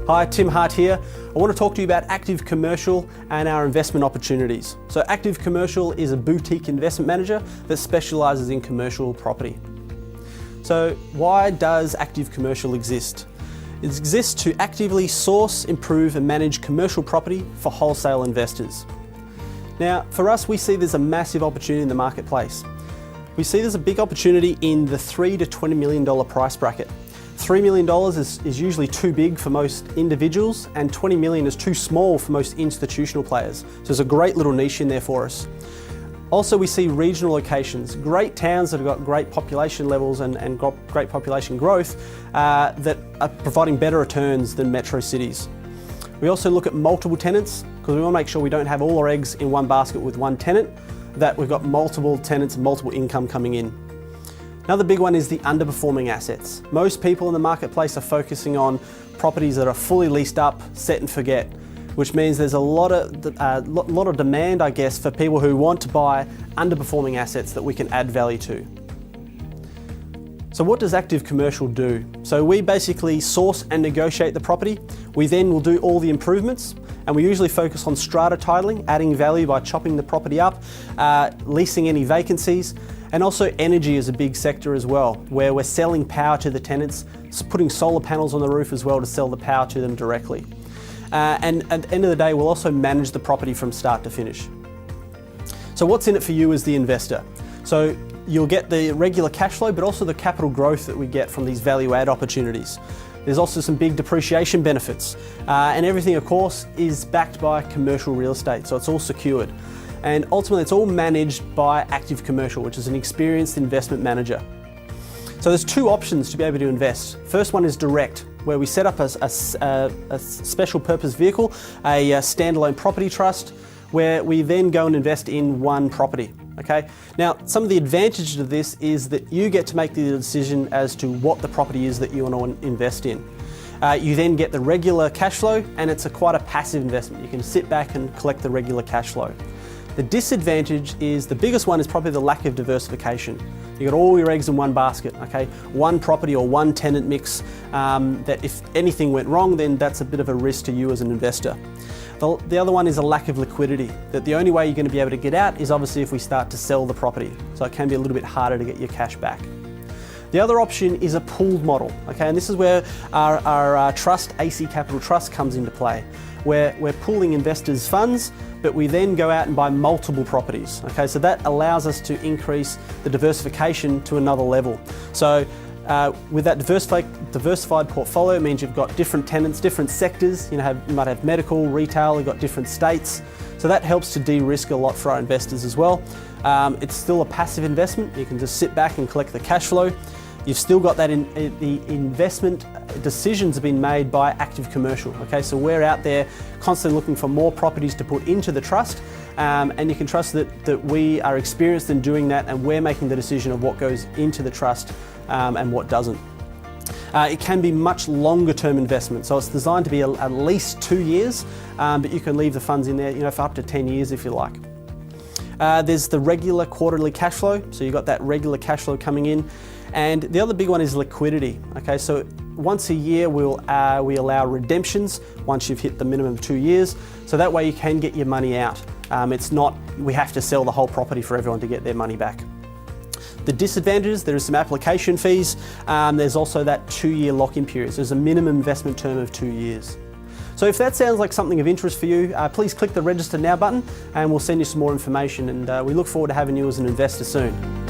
Hi, Tim Hart here. I want to talk to you about Active Commercial and our investment opportunities. So Active Commercial is a boutique investment manager that specialises in commercial property. So why does Active Commercial exist? It exists to actively source, improve and manage commercial property for wholesale investors. Now, for us, we see there's a massive opportunity in the marketplace. We see there's a big opportunity in the $3 to $20 million price bracket. $3 million is usually too big for most individuals, and $20 million is too small for most institutional players. So there's a great little niche in there for us. Also, we see regional locations, great towns that have got great population levels and got great population growth that are providing better returns than metro cities. We also look at multiple tenants because we want to make sure we don't have all our eggs in one basket with one tenant, that we've got multiple tenants and multiple income coming in. Another big one is the underperforming assets. Most people in the marketplace are focusing on properties that are fully leased up, set and forget, which means there's a lot of demand, I guess, for people who want to buy underperforming assets that we can add value to. So what does Active Commercial do? So we basically source and negotiate the property. We then will do all the improvements, and we usually focus on strata titling, adding value by chopping the property up, leasing any vacancies, and also energy is a big sector as well, where we're selling power to the tenants, putting solar panels on the roof as well to sell the power to them directly. And at the end of the day, we'll also manage the property from start to finish. So what's in it for you as the investor? So you'll get the regular cash flow, but also the capital growth that we get from these value add opportunities. There's also some big depreciation benefits, and everything, of course, is backed by commercial real estate, so it's all secured. And ultimately, it's all managed by Active Commercial, which is an experienced investment manager. So there's two options to be able to invest. First one is direct, where we set up a special purpose vehicle, a standalone property trust, where we then go and invest in one property. Okay. Now, some of the advantages of this is that you get to make the decision as to what the property is that you want to invest in. You then get the regular cash flow, and it's quite a passive investment. You can sit back and collect the regular cash flow. The disadvantage is, the biggest one is probably the lack of diversification. You got all your eggs in one basket, okay? One property or one tenant mix, that if anything went wrong, then that's a bit of a risk to you as an investor. The other one is a lack of liquidity, that the only way you're going to be able to get out is obviously if we start to sell the property. So it can be a little bit harder to get your cash back. The other option is a pooled model, okay? And this is where our trust, AC Capital Trust, comes into play, where we're pooling investors' funds, but we then go out and buy multiple properties, okay? So that allows us to increase the diversification to another level. So with that diversified portfolio, it means you've got different tenants, different sectors. You might have medical, retail, you've got different states. So that helps to de-risk a lot for our investors as well. It's still a passive investment. You can just sit back and collect the cash flow. You've still got that the investment decisions have been made by Active Commercial. Okay, so we're out there constantly looking for more properties to put into the trust, and you can trust that we are experienced in doing that, and we're making the decision of what goes into the trust and what doesn't. It can be much longer term investment, so it's designed to be at least 2 years, but you can leave the funds in there, for up to 10 years if you like. There's the regular quarterly cash flow, so you've got that regular cash flow coming in. And the other big one is liquidity. Okay, so once a year we allow redemptions once you've hit the minimum of 2 years, so that way you can get your money out. It's not we have to sell the whole property for everyone to get their money back. The disadvantages, there is some application fees. There's also that 2-year lock-in period. So there's a minimum investment term of 2 years. So if that sounds like something of interest for you, please click the Register Now button and we'll send you some more information, and we look forward to having you as an investor soon.